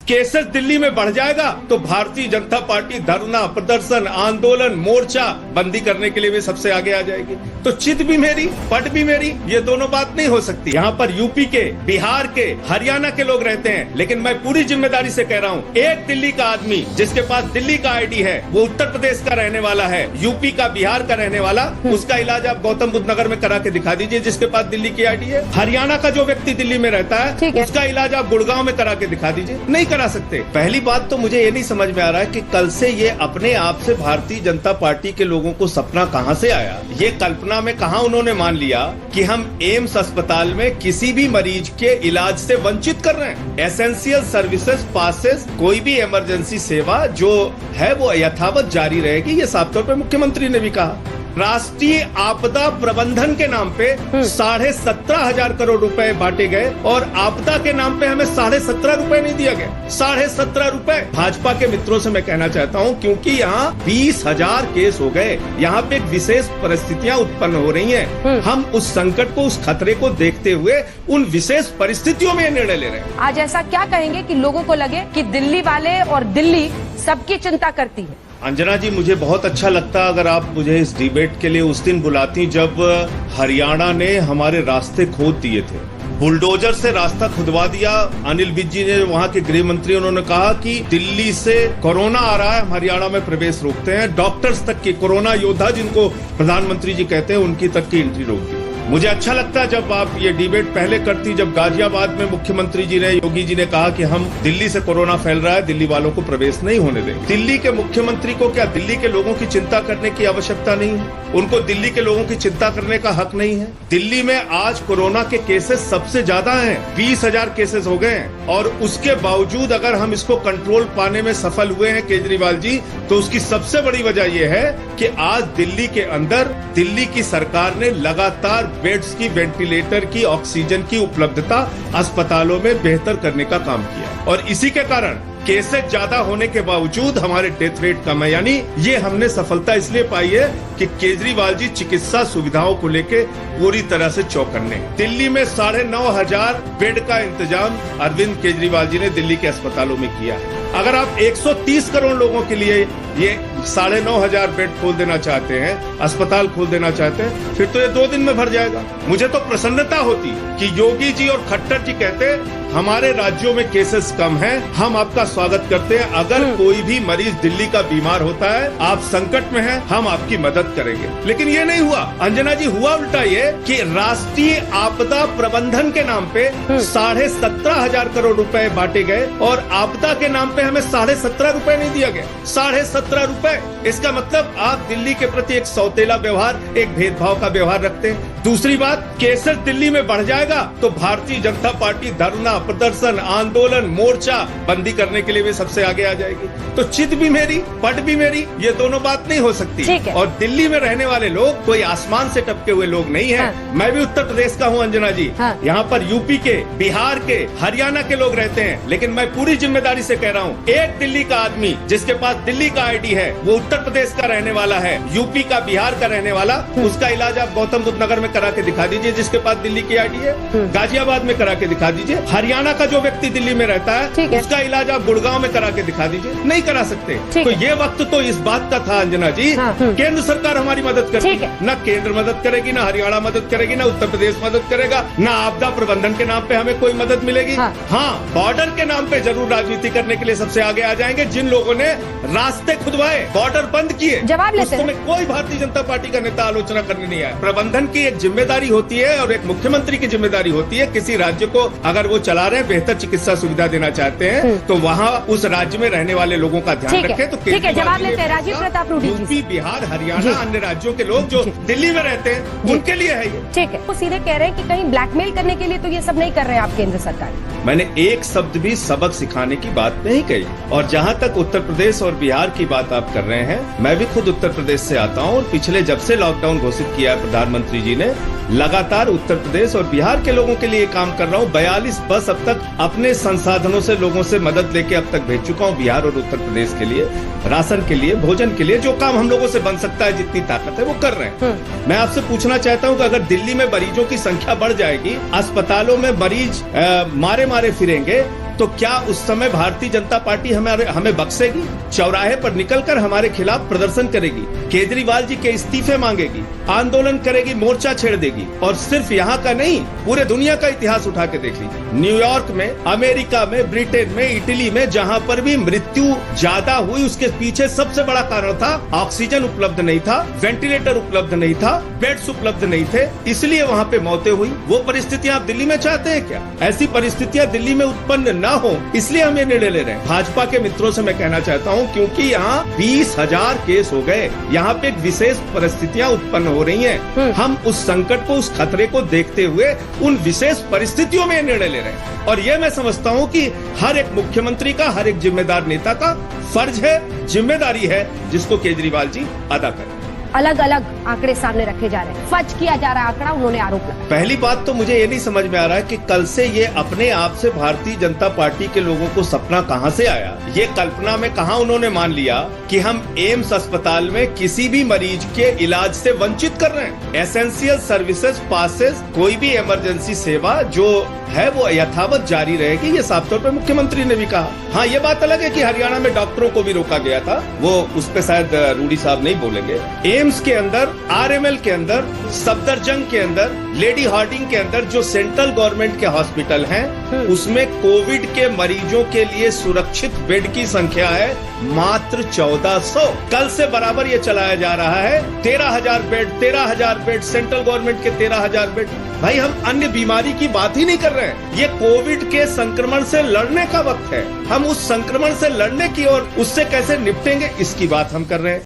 Cases Delhi में बढ़ जाएगा तो भारतीय जनता पार्टी धरना, प्रदर्शन, आंदोलन, मोर्चा बंदी करने के लिए भी सबसे आगे आ जाएगी। तो चित भी मेरी, पट भी मेरी, ये दोनों बात नहीं हो सकती। यहाँ पर यूपी के, बिहार के, हरियाणा के लोग रहते हैं, लेकिन मैं पूरी जिम्मेदारी से कह रहा हूँ, एक दिल्ली का आदमी जिसके पास दिल्ली का आईडी है, वो उत्तर प्रदेश का रहने वाला है, यूपी का, बिहार का रहने वाला, उसका इलाज आप गौतम बुद्ध नगर में करा के दिखा दीजिए जिसके पास दिल्ली की आईडी है। हरियाणा का जो व्यक्ति दिल्ली में रहता है, उसका इलाज आप गुड़गांव में करा के दिखा दीजिए, नहीं करा सकते। पहली बात तो मुझे ये नहीं समझ में आ रहा है कि कल से ये अपने आप से भारतीय जनता पार्टी के लोगों को सपना कहां से आया, ये कल्पना में कहां उन्होंने मान लिया कि हम एम्स अस्पताल में किसी भी मरीज के इलाज से वंचित कर रहे हैं। एसेंशियल सर्विसेज पासेस, कोई भी इमरजेंसी सेवा जो है वो यथावत जारी रहेगी, ये साफ तौर पे मुख्यमंत्री ने भी कहा। राष्ट्रीय आपदा प्रबंधन के नाम पे 17,500 करोड़ रुपए बांटे गए और आपदा के नाम पे हमें 17.5 रुपए नहीं दिया गया। 17.5 रुपए। भाजपा के मित्रों से मैं कहना चाहता हूं, क्योंकि यहाँ 20,000 केस हो गए, यहाँ पे एक विशेष परिस्थितियां उत्पन्न हो रही हैं। हम उस संकट को, उस खतरे को देखते हुए उन विशेष परिस्थितियों में निर्णय ले रहे हैं। आज ऐसा क्या कहेंगे कि लोगों को लगे कि दिल्ली वाले और दिल्ली सबकी चिंता करती है? अंजना जी, मुझे बहुत अच्छा लगता अगर आप मुझे इस डिबेट के लिए उस दिन बुलाती जब हरियाणा ने हमारे रास्ते खोद दिए थे, बुलडोजर से रास्ता खुदवा दिया। अनिल विज जी ने, वहाँ के गृह मंत्री, उन्होंने कहा कि दिल्ली से कोरोना आ रहा है, हम हरियाणा में प्रवेश रोकते हैं। डॉक्टर्स तक की, कोरोना योद्धा जिनको प्रधानमंत्री जी कहते हैं, उनकी तक की एंट्री रोक दी। मुझे अच्छा लगता है जब आप ये डिबेट पहले करती, जब गाजियाबाद में मुख्यमंत्री जी ने, योगी जी ने कहा कि हम दिल्ली से कोरोना फैल रहा है, दिल्ली वालों को प्रवेश नहीं होने दें। दिल्ली के मुख्यमंत्री को क्या दिल्ली के लोगों की चिंता करने की आवश्यकता नहीं है? उनको दिल्ली के लोगों की चिंता करने का हक नहीं है? दिल्ली में आज कोरोना के केसेस सबसे ज्यादा हैं, 20,000 केसेस हो गए हैं, और उसके बावजूद अगर हम इसको कंट्रोल पाने में सफल हुए हैं केजरीवाल जी, तो उसकी सबसे बड़ी वजह यह है कि आज दिल्ली के अंदर दिल्ली की सरकार ने लगातार बेड्स की, वेंटिलेटर की, ऑक्सीजन की उपलब्धता अस्पतालों में बेहतर करने का काम किया, और इसी के कारण केसेस ज्यादा होने के बावजूद हमारे डेथ रेट कम है। यानी ये हमने सफलता इसलिए पाई है कि केजरीवाल जी चिकित्सा सुविधाओं को लेके पूरी तरह से चौकन्ने। दिल्ली में 9,500 बेड का इंतजाम अरविंद केजरीवाल जी ने दिल्ली के अस्पतालों में किया है। अगर आप 130 करोड़ लोगों के लिए ये 9,500 बेड खोल देना चाहते हैं, अस्पताल खोल देना चाहते हैं, फिर तो ये 2 दिन में भर जाएगा। मुझे तो प्रसन्नता होती कि योगी जी और खट्टर जी कहते हमारे राज्यों में केसेस कम हैं, हम आपका स्वागत करते हैं। अगर कोई भी मरीज दिल्ली का बीमार होता है, आप संकट में हैं, हम आपकी मदद करेंगे। लेकिन ये नहीं हुआ अंजना जी, हुआ उल्टा ये कि राष्ट्रीय आपदा प्रबंधन के नाम पे 17,500 करोड़ रुपए बांटे गए और आपदा के नाम पे हमें 17.5 रुपए नहीं दिया गया। 17.5 रुपए। इसका मतलब आप दिल्ली के प्रति एक सौतेला व्यवहार, एक भेदभाव का व्यवहार रखते हैं। दूसरी बात, केसेस दिल्ली में बढ़ जाएगा तो भारतीय जनता पार्टी धरना, प्रदर्शन, आंदोलन, मोर्चा बंदी करने के लिए भी सबसे आगे आ जाएगी। तो चित भी मेरी, पट भी मेरी, ये दोनों बात नहीं हो सकती। और दिल्ली में रहने वाले लोग कोई आसमान से टपके हुए लोग नहीं है। हाँ। मैं भी उत्तर प्रदेश का हूँ अंजना जी। हाँ। यहाँ पर यूपी के, बिहार के, हरियाणा के लोग रहते हैं, लेकिन मैं पूरी जिम्मेदारी से कह रहा हूँ, एक दिल्ली का आदमी जिसके पास दिल्ली का आईडी है, वो उत्तर प्रदेश का रहने वाला है, यूपी का, बिहार का रहने वाला, उसका इलाज आप गौतम बुद्ध नगर में करा के दिखा दीजिए जिसके पास दिल्ली की आईडी है, गाजियाबाद में करा के दिखा दीजिए। हरियाणा का जो व्यक्ति दिल्ली में रहता है, उसका इलाज आप गुड़गांव में करा के दिखा दीजिए, नहीं करा सकते। तो ये वक्त तो इस बात का था अंजना जी, केंद्र सरकार हमारी मदद करेगी, न केंद्र मदद करेगी, न हरियाणा मदद करेगी, न उत्तर प्रदेश मदद करेगा, न आपदा प्रबंधन के नाम पे हमें कोई मदद मिलेगी। हाँ, बॉर्डर के नाम पे जरूर राजनीति करने के लिए सबसे आगे आ जाएंगे जिन लोगों ने रास्ते खुदवाए, बॉर्डर बंद किए। जवाब लेते हैं। कोई भारतीय जनता पार्टी का नेता आलोचना करने नहीं आया। प्रबंधन की एक जिम्मेदारी होती है और एक मुख्यमंत्री की जिम्मेदारी होती है, किसी राज्य को अगर वो चला रहे हैं, बेहतर चिकित्सा सुविधा देना चाहते हैं, तो वहाँ उस राज्य में रहने वाले लोगों का ध्यान रखें। तो ठीक है, जवाब लेते हैं राजीव प्रताप रूडी जी। यूपी, बिहार, हरियाणा, अन्य राज्यों के लोग जो दिल्ली में रहते हैं, उनके लिए है ये। ठीक है, वो सीधे कह रहे हैं कि कहीं ब्लैकमेल करने के लिए तो ये सब नहीं कर रहे हैं आप केंद्र सरकार। मैंने एक शब्द भी सबक सिखाने की बात नहीं कही। और जहाँ तक उत्तर प्रदेश और बिहार की बात आप कर रहे हैं, मैं भी खुद उत्तर प्रदेश से आता हूँ और पिछले जब से लॉकडाउन घोषित किया है प्रधानमंत्री जी ने, लगातार उत्तर प्रदेश और बिहार के लोगों के लिए काम कर रहा हूँ। 42 बस अब तक अपने संसाधनों से लोगों से मदद लेके अब तक भेज चुका हूँ बिहार और उत्तर प्रदेश के लिए, राशन के लिए, भोजन के लिए, जो काम हम लोगों से बन सकता है, जितनी ताकत है वो कर रहे हैं। मैं आपसे पूछना चाहता हूँ कि अगर दिल्ली में मरीजों की संख्या बढ़ जाएगी, अस्पतालों में मरीज मारे मारे फिरेंगे, तो क्या उस समय भारतीय जनता पार्टी हमें बख्शेगी? चौराहे पर निकलकर हमारे खिलाफ प्रदर्शन करेगी, केजरीवाल जी के इस्तीफे मांगेगी, आंदोलन करेगी, मोर्चा छेड़ देगी। और सिर्फ यहाँ का नहीं, पूरे दुनिया का इतिहास उठा के देख लीजिए। न्यूयॉर्क में, अमेरिका में, ब्रिटेन में, इटली में जहाँ पर भी मृत्यु ज्यादा हुई, उसके पीछे सबसे बड़ा कारण था ऑक्सीजन उपलब्ध नहीं था, वेंटिलेटर उपलब्ध नहीं था, बेड्स उपलब्ध नहीं थे, इसलिए वहाँ पे मौतें हुई। वो परिस्थितियां आप दिल्ली में चाहते हैं क्या? ऐसी परिस्थितियां दिल्ली में उत्पन्न न हो, इसलिए हम ये निर्णय ले रहे हैं। भाजपा के मित्रों से मैं कहना चाहता हूँ, क्योंकि यहाँ 20,000 केस हो गए, यहाँ पे एक विशेष परिस्थितियां उत्पन्न हो रही हैं। हम उस संकट को, उस खतरे को देखते हुए उन विशेष परिस्थितियों में निर्णय ले रहे हैं। और ये मैं समझता हूँ कि हर एक मुख्यमंत्री का, हर एक जिम्मेदार नेता का फर्ज है, जिम्मेदारी है, जिसको केजरीवाल जी अदा करें। अलग अलग आंकड़े सामने रखे जा रहे हैं, फर्ज किया जा रहा है आंकड़ा, उन्होंने आरोप लगाया। पहली बात तो मुझे ये नहीं समझ में आ रहा है कि कल से ये अपने आप से भारतीय जनता पार्टी के लोगों को सपना कहां से आया? ये कल्पना में कहां उन्होंने मान लिया कि हम एम्स अस्पताल में किसी भी मरीज के इलाज से वंचित कर रहे हैं? एसेंशियल सर्विसेज पासेस, कोई भी इमरजेंसी सेवा जो है वो यथावत जारी रहेगी, ये साफ तौर पर मुख्यमंत्री ने भी कहा। हाँ, ये बात अलग है कि हरियाणा में डॉक्टरों को भी रोका गया था, वो उस पे शायद रूडी साहब नहीं बोलेंगे। एम्स के अंदर, आरएमएल के अंदर, सफदरजंग के अंदर, लेडी हार्डिंग के अंदर जो सेंट्रल गवर्नमेंट के हॉस्पिटल हैं, उसमें कोविड के मरीजों के लिए सुरक्षित बेड की संख्या है मात्र 1400। कल से बराबर ये चलाया जा रहा है 13,000 बेड, सेंट्रल गवर्नमेंट के 13,000 बेड। भाई, हम अन्य बीमारी की बात ही नहीं कर रहे हैं। ये कोविड के संक्रमण से लड़ने का वक्त है। हम उस संक्रमण से लड़ने की और उससे कैसे निपटेंगे, इसकी बात हम कर रहे हैं।